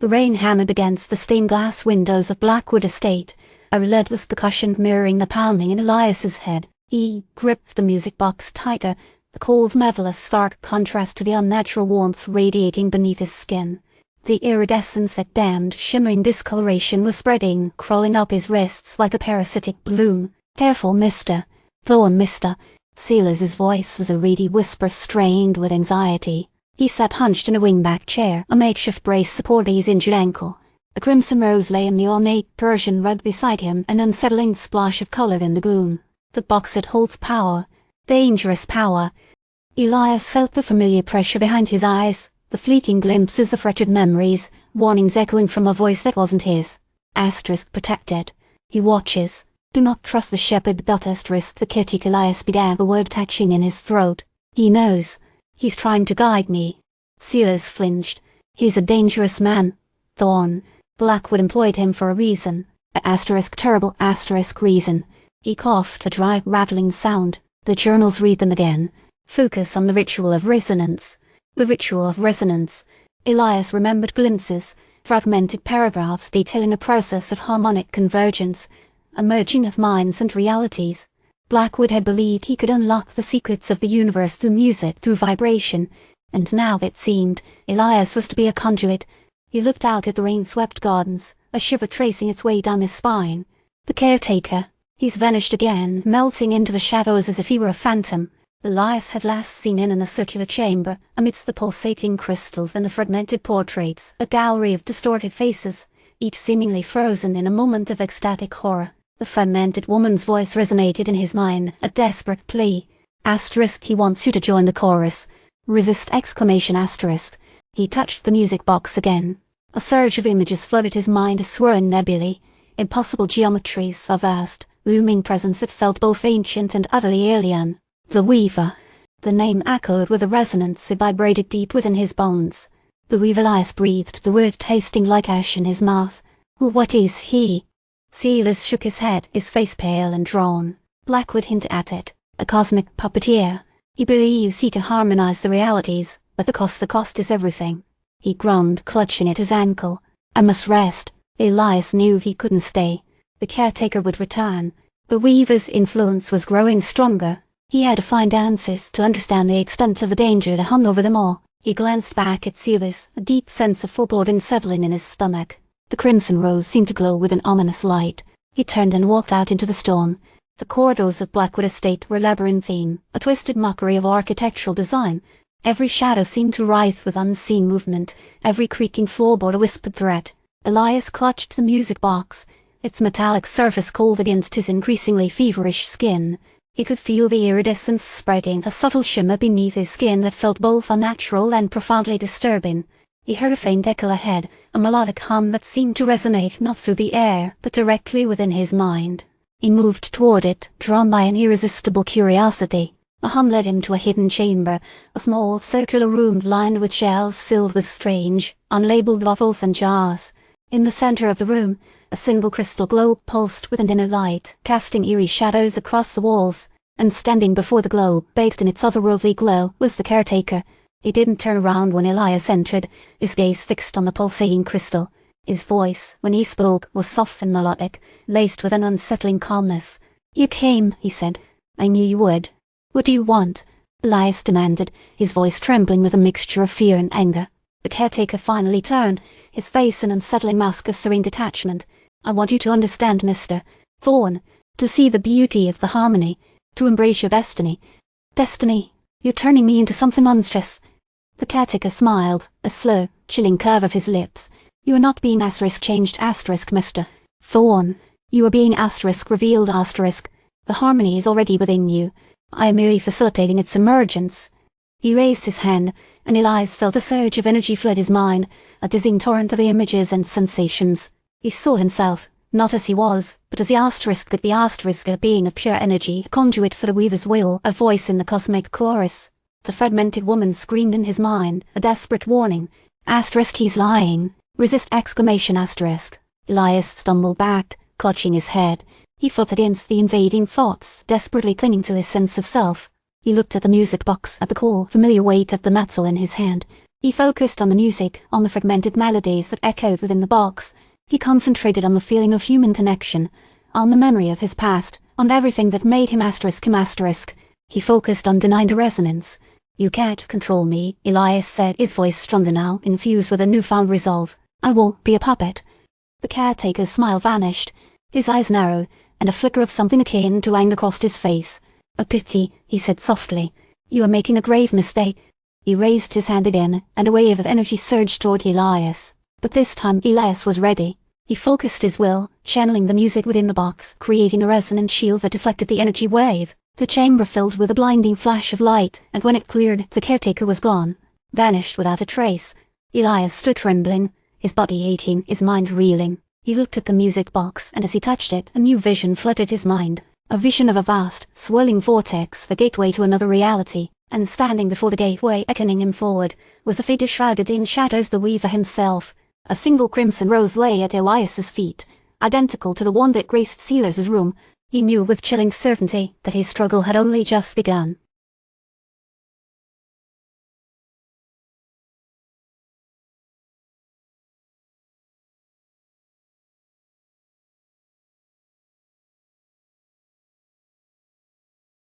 The rain hammered against the stained glass windows of Blackwood Estate, a relentless percussion mirroring the pounding in Elias's head. He gripped the music box tighter, the cold metal a stark contrast to the unnatural warmth radiating beneath his skin. The iridescence that damned, shimmering discoloration was spreading, crawling up his wrists like a parasitic bloom. "Careful, mister. Thorn, mister." Silas's voice was a reedy whisper strained with anxiety. He sat hunched in a wingback chair, a makeshift brace supporting his injured ankle. A crimson rose lay in the ornate Persian rug beside him, an unsettling splash of colour in the gloom. The box that holds power. Dangerous power. Elias felt the familiar pressure behind his eyes, the fleeting glimpses of wretched memories, warnings echoing from a voice that wasn't his. Asterisk protected. He watches. Do not trust the shepherd. Asterisk the caretaker. Elias began, the word catching in his throat. He knows. He's trying to guide me. Silas flinched. He's a dangerous man. Thorn. Blackwood employed him for a reason. Terrible reason. He coughed, a dry, rattling sound. The journals, read them again. Focus on the ritual of resonance. The ritual of resonance. Elias remembered glimpses, fragmented paragraphs detailing a process of harmonic convergence, a merging of minds and realities. Blackwood had believed he could unlock the secrets of the universe through music, through vibration, and now, it seemed, Elias was to be a conduit. He looked out at the rain-swept gardens, a shiver tracing its way down his spine. The caretaker. He's vanished again, melting into the shadows as if he were a phantom. Elias had last seen him in the circular chamber, amidst the pulsating crystals and the fragmented portraits, a gallery of distorted faces, each seemingly frozen in a moment of ecstatic horror. The fragmented woman's voice resonated in his mind, a desperate plea. Asterisk, he wants you to join the chorus. Resist! Exclamation asterisk. He touched the music box again. A surge of images flooded his mind, a swirling nebulae. Impossible geometries, a vast, looming presence that felt both ancient and utterly alien. The Weaver. The name echoed with a resonance, it vibrated deep within his bones. The Weaver. Elias breathed, the word tasting like ash in his mouth. Well, what is he? Silas shook his head, his face pale and drawn. Blackwood hinted at it. A cosmic puppeteer. He believes he can harmonize the realities, but the cost is everything. He groaned, clutching at his ankle. I must rest. Elias knew he couldn't stay. The caretaker would return. The Weaver's influence was growing stronger. He had to find answers, to understand the extent of the danger that hung over them all. He glanced back at Silas, a deep sense of foreboding settling in his stomach. The crimson rose seemed to glow with an ominous light. He turned and walked out into the storm. The corridors of Blackwood Estate were labyrinthine, a twisted mockery of architectural design. Every shadow seemed to writhe with unseen movement, every creaking floorboard a whispered threat. Elias clutched the music box, its metallic surface cold against his increasingly feverish skin. He could feel the iridescence spreading, a subtle shimmer beneath his skin that felt both unnatural and profoundly disturbing. He heard a faint echo ahead, a melodic hum that seemed to resonate not through the air, but directly within his mind. He moved toward it, drawn by an irresistible curiosity. The hum led him to a hidden chamber, a small circular room lined with shelves filled with strange, unlabeled bottles and jars. In the center of the room, a single crystal globe pulsed with an inner light, casting eerie shadows across the walls, and standing before the globe, bathed in its otherworldly glow, was the caretaker. He didn't turn around when Elias entered, his gaze fixed on the pulsating crystal. His voice, when he spoke, was soft and melodic, laced with an unsettling calmness. "You came," he said. "I knew you would." "What do you want?" Elias demanded, his voice trembling with a mixture of fear and anger. The caretaker finally turned, his face an unsettling mask of serene detachment. "I want you to understand, Mr. Thorn, to see the beauty of the harmony, to embrace your destiny. Destiny? You're turning me into something monstrous." The caretaker smiled, a slow, chilling curve of his lips. "You are not being changed Mr. Thorn. You are being revealed The harmony is already within you. I am merely facilitating its emergence." He raised his hand, and Elias felt a surge of energy flood his mind, a dizzying torrent of images and sensations. He saw himself, not as he was, but as the could be a being of pure energy, a conduit for the Weaver's will, a voice in the cosmic chorus. The fragmented woman screamed in his mind, a desperate warning. He's lying. Resist! Exclamation asterisk. Elias stumbled back, clutching his head. He fought against the invading thoughts, desperately clinging to his sense of self. He looked at the music box, at the cool, familiar weight of the metal in his hand. He focused on the music, on the fragmented melodies that echoed within the box. He concentrated on the feeling of human connection, on the memory of his past, on everything that made him ***. He focused on denying the resonance. "You can't control me," Elias said, his voice stronger now, infused with a newfound resolve. "I won't be a puppet." The caretaker's smile vanished. His eyes narrowed, and a flicker of something akin to anger crossed his face. "A pity," he said softly. "You are making a grave mistake." He raised his hand again, and a wave of energy surged toward Elias. But this time Elias was ready. He focused his will, channeling the music within the box, creating a resonant shield that deflected the energy wave. The chamber filled with a blinding flash of light, and when it cleared, the caretaker was gone, vanished without a trace. Elias stood trembling, his body aching, his mind reeling. He looked at the music box, and as he touched it, a new vision flooded his mind. A vision of a vast, swirling vortex, the gateway to another reality, and standing before the gateway, beckoning him forward, was a figure shrouded in shadows, the Weaver himself. A single crimson rose lay at Elias's feet, identical to the one that graced Silas's room. He knew with chilling certainty that his struggle had only just begun.